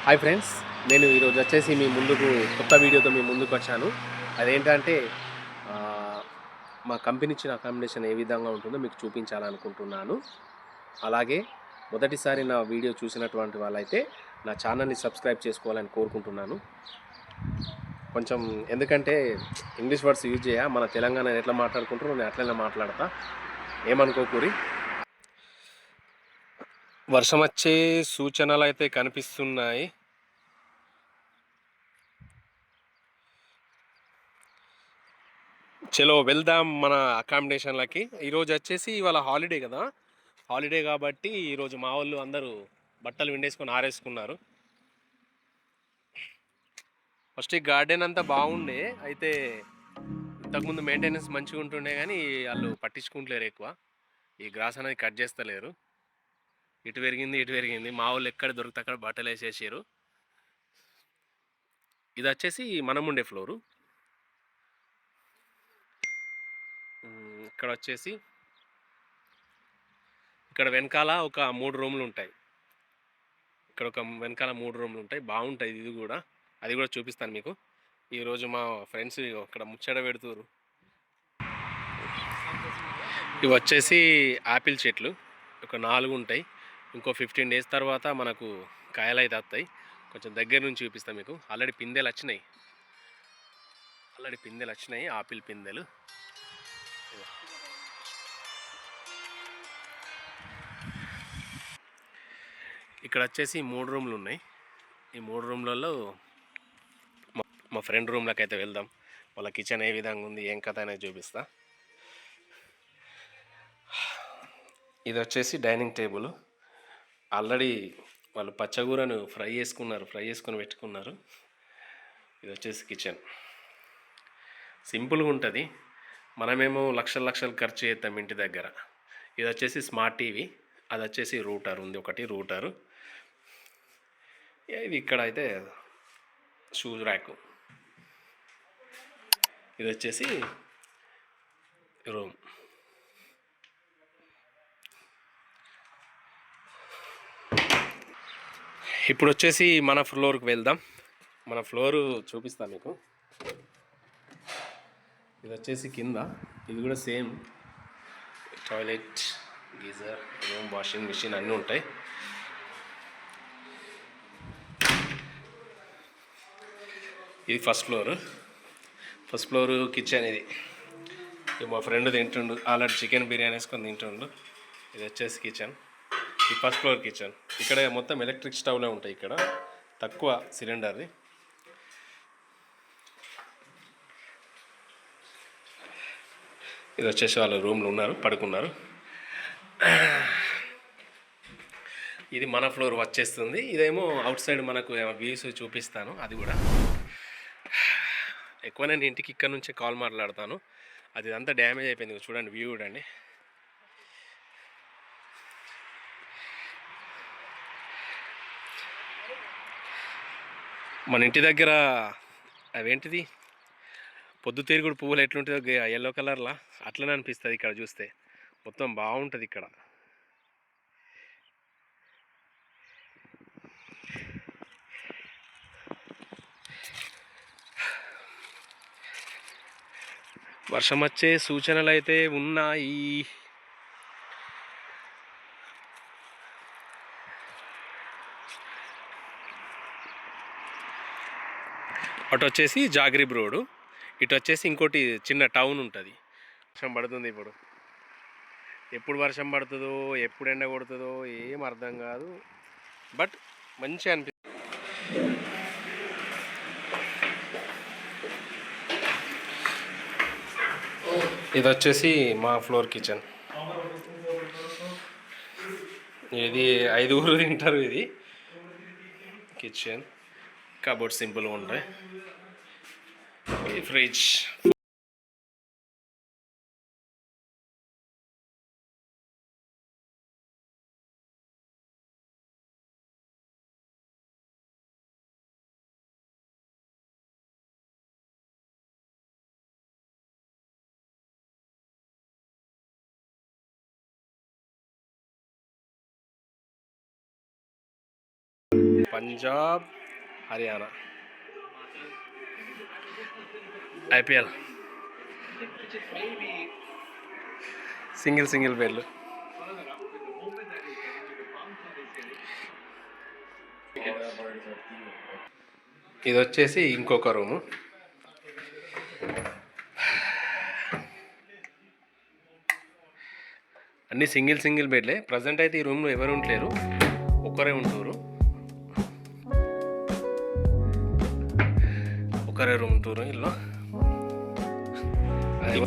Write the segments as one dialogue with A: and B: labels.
A: Hi friends, నేను ఈరోజు వచ్చేసి మీ ముందుకు కొత్త వీడియోతో మీ ముందుకు వచ్చాను. అదేంటంటే మా కంపెనీ ఇచ్చిన అకామిడేషన్ ఏ విధంగా ఉంటుందో మీకు చూపించాలనుకుంటున్నాను. అలాగే మొదటిసారి నా వీడియో చూసినటువంటి వాళ్ళైతే నా ఛానల్ని సబ్స్క్రైబ్ చేసుకోవాలని కోరుకుంటున్నాను. కొంచెం ఎందుకంటే ఇంగ్లీష్ వర్డ్స్ యూజ్ చేయ మన తెలంగాణ ఎట్లా మాట్లాడుకుంటారో నేను అట్లనే మాట్లాడతా, ఏమనుకోకూరి. వర్షం వచ్చే సూచనలు అయితే కనిపిస్తున్నాయి. చలో వెళ్దాం మన అకామిడేషన్లకి. ఈరోజు వచ్చేసి ఇవాళ హాలిడే కదా, హాలిడే కాబట్టి ఈరోజు మా వాళ్ళు అందరూ బట్టలు విండేసుకొని ఆరేసుకున్నారు. ఫస్ట్ ఈ గార్డెన్ అంతా బాగుండే, అయితే ఇంతకుముందు మెయింటెనెన్స్ మంచిగా ఉంటుండే కానీ వాళ్ళు పట్టించుకుంటలేరు ఎక్కువ. ఈ గ్రాస్ అనేది కట్ చేస్తలేరు. ఇటు పెరిగింది. మా వాళ్ళు ఎక్కడ దొరికితే అక్కడ బట్టలు వేసేసారు. ఇది వచ్చేసి మనం ఉండే ఫ్లోరు. ఇక్కడ వచ్చేసి ఇక్కడ వెనకాల ఒక 3 రూమ్లు ఉంటాయి. ఇక్కడ ఒక వెనకాల 3 రూమ్లు ఉంటాయి. బాగుంటుంది ఇది కూడా, అది కూడా చూపిస్తాను మీకు. ఈరోజు మా ఫ్రెండ్స్ ఇక్కడ ముచ్చట పెడుతురు. ఇవి వచ్చేసి యాపిల్ చెట్లు ఒక 4 ఉంటాయి. ఇంకో 15 డేస్ తర్వాత మనకు కాయలు అయితే వస్తాయి. కొంచెం దగ్గర నుంచి చూపిస్తాను మీకు. ఆల్రెడీ పిందెలు వచ్చినాయి, ఆపిల్ పిందెలు. ఇక్కడ వచ్చేసి 3 రూమ్లు ఉన్నాయి. ఈ 3 రూమ్లలో మా ఫ్రెండ్ రూమ్లోకి అయితే వెళ్దాం. వాళ్ళ కిచెన్ ఏ విధంగా ఉంది, ఏం కథ అనేది చూపిస్తా. ఇది వచ్చేసి డైనింగ్ టేబుల్. ఆల్రెడీ వాళ్ళు పచ్చగూరను ఫ్రై చేసుకొని పెట్టుకున్నారు. ఇది వచ్చేసి కిచెన్. సింపుల్గా ఉంటుంది. మనమేమో లక్షలు ఖర్చు చేస్తాం ఇంటి దగ్గర. ఇది వచ్చేసి స్మార్ట్ టీవీ, అది వచ్చేసి రూటర్ ఉంది, ఒకటి రూటరు. ఇది ఇక్కడ అయితే షూస్ ర్యాకు. ఇది వచ్చేసి రూమ్. ఇప్పుడు వచ్చేసి మన ఫ్లోర్కి వెళ్దాం. మన ఫ్లోరు చూపిస్తాను మీకు. ఇది వచ్చేసి కింద, ఇది కూడా same toilet, geyser, room, washing machine అన్నీ ఉంటాయి. ఇది ఫస్ట్ ఫ్లోరు కిచెన్. ఇది మా ఫ్రెండ్ తింటుండు, ఆల్రెడీ చికెన్ బిర్యానీ వేసుకొని తింటుండు. ఇది వచ్చేసి కిచెన్. ఈ ఫస్ట్ ఫ్లోర్ కిచెన్. ఇక్కడ మొత్తం ఎలక్ట్రిక్ స్టవ్లే ఉంటాయి, ఇక్కడ తక్కువ సిలిండర్ది. ఇది వచ్చేసి వాళ్ళ రూమ్లో ఉన్నారు, పడుకున్నారు. ఇది మన ఫ్లోర్ వచ్చేస్తుంది. ఇదేమో అవుట్ సైడ్ మనకు వ్యూస్ చూపిస్తాను. అది కూడా ఎక్కువ నేను ఇంటికి ఇక్కడ నుంచే కాల్ మాట్లాడతాను. అది అంతా డ్యామేజ్ అయిపోయింది. చూడండి, వ్యూ చూడండి. మన ఇంటి దగ్గర అవేంటిది పొద్దుతిరుగుడు పువ్వులు ఎట్లుంటుందో ఎల్లో కలర్లా అట్లనే అనిపిస్తుంది ఇక్కడ చూస్తే. మొత్తం బాగుంటుంది ఇక్కడ. వర్షం వచ్చే సూచనలు అయితే ఉన్నాయి. అటు వచ్చేసి జాగ్రిబ్ రోడ్డు, ఇటు వచ్చేసి ఇంకోటి చిన్న టౌన్ ఉంటుంది. వర్షం పడుతుంది ఇప్పుడు. ఎప్పుడు వర్షం పడుతుందో ఎప్పుడు ఎండ కొడుతుందో ఏం అర్థం కాదు, బట్ మంచిగా అనిపిస్తుంది. ఇది వచ్చేసి మా ఫ్లోర్ కిచెన్. ఇది 5 తింటారు. ఇది కిచెన్, కబోర్డ్ సింపుల్గా ఉంటాయి. ఈ fridge. Punjab Haryana IPL single బెడ్లు. ఇది వచ్చేసి ఇంకొక రూము. అన్నీ సింగిల్ బెడ్లే. ప్రజెంట్ అయితే ఈ రూమ్లో ఎవరు ఉండలేరు, ఒకరే ఉంటారు. ఒకరే రూమ్ టూరు ఇల్లు.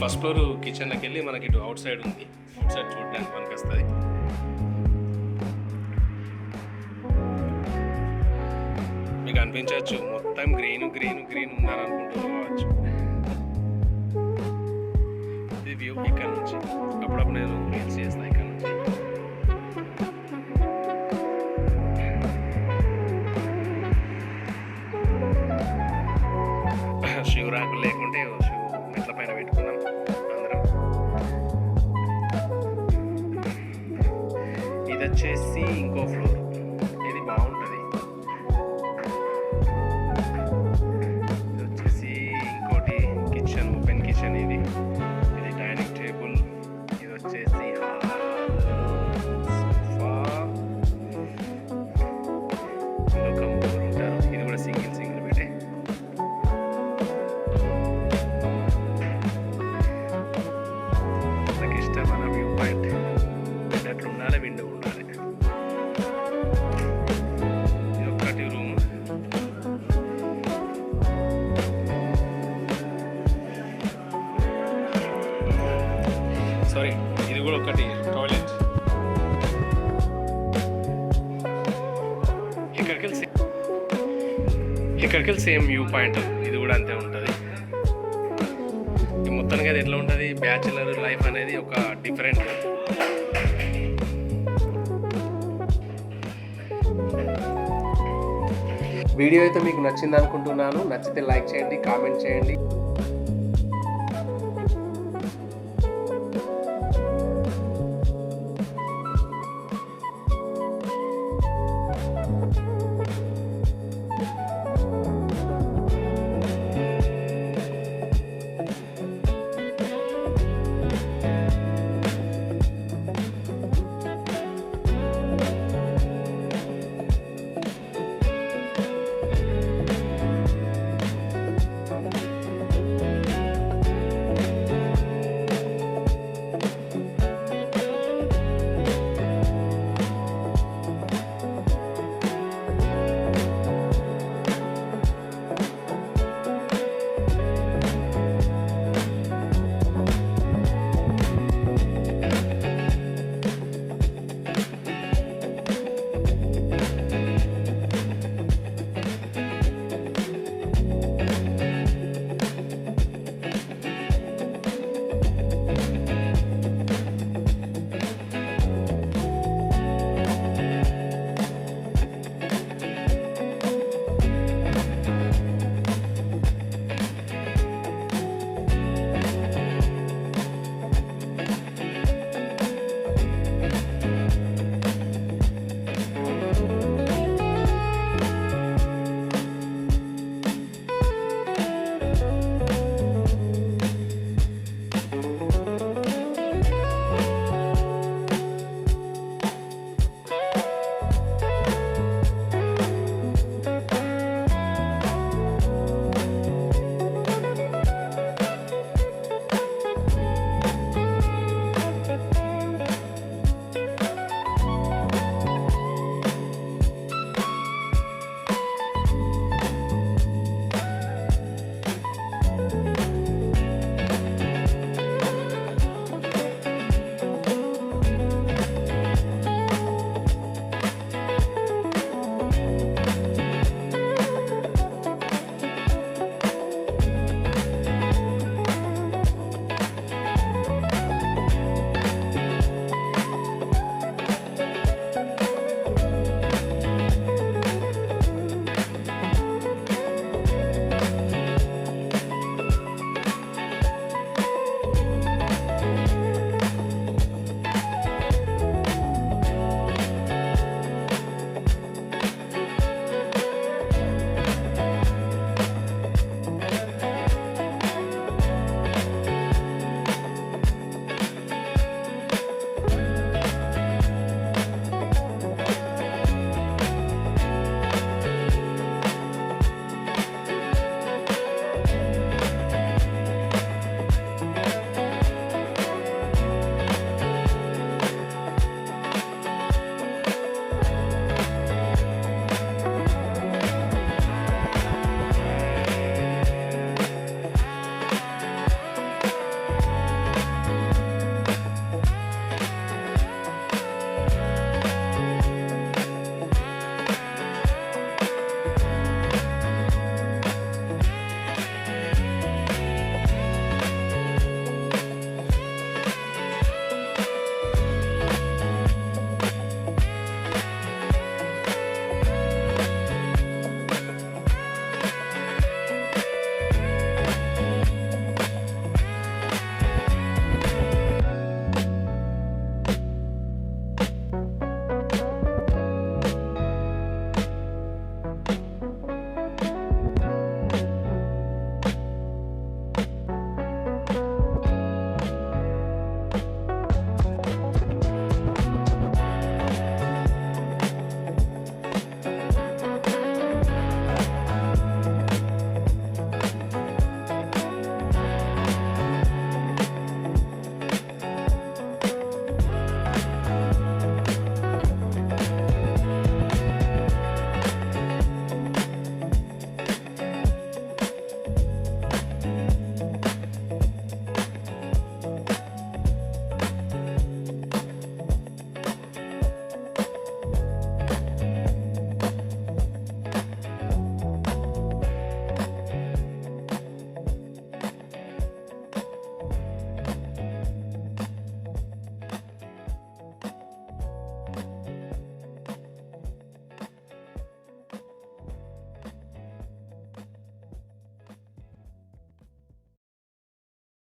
A: ఫస్ట్ ఫ్లోర్ కిచెన్లోకి వెళ్ళి మనకి ఇటు అవుట్ సైడ్ ఉంది. అవుట్ సైడ్ చూడడానికి మనకి వస్తుంది. మీకు అనిపించవచ్చు మొత్తం గ్రీన్ ఉందని అనుకుంటున్నావచ్చు. ఇది వ్యూ ఇక్కడ నుంచి. అప్పుడప్పుడు నేను రీల్స్ చేస్తాను ఇక్కడ నుంచి. శివరాకులు లేకుంటే మెట్ల పైన పెట్టుకున్నాం అందరం. ఇది వచ్చేసి ఇంకో ఫ్లోర్. ఇది బాగుంటుంది. ఇది వచ్చేసి ఇంకోటి కిచెన్, ఓపెన్ కిచెన్. ఇది డైనింగ్ టేబుల్. ఇది వచ్చేసి సోఫా. ఒక ముగ్గురు ఉంటారు. ఇది కూడా సింగిల్ బెడే. నాకు ఇష్టమైన వ్యూ పాయింట్. అట్లా ఉండాలి, విండో ఉండాలి. ఇది ఒక్కటి రూమ్. సారీ, ఇది కూడా ఒకటి టాయిలెట్. ఇక్కడికి వెళ్ళి సేమ్ వ్యూ పాయింట్. ఇది కూడా అంతే ఉంటుంది. ఈ మొత్తానికి అది ఎట్లా ఉంటుంది, బ్యాచులర్ లైఫ్ అనేది ఒక డిఫరెంట్. వీడియో అయితే మీకు నచ్చింది అనుకుంటున్నాను. నచ్చితే లైక్ చేయండి, కామెంట్ చేయండి.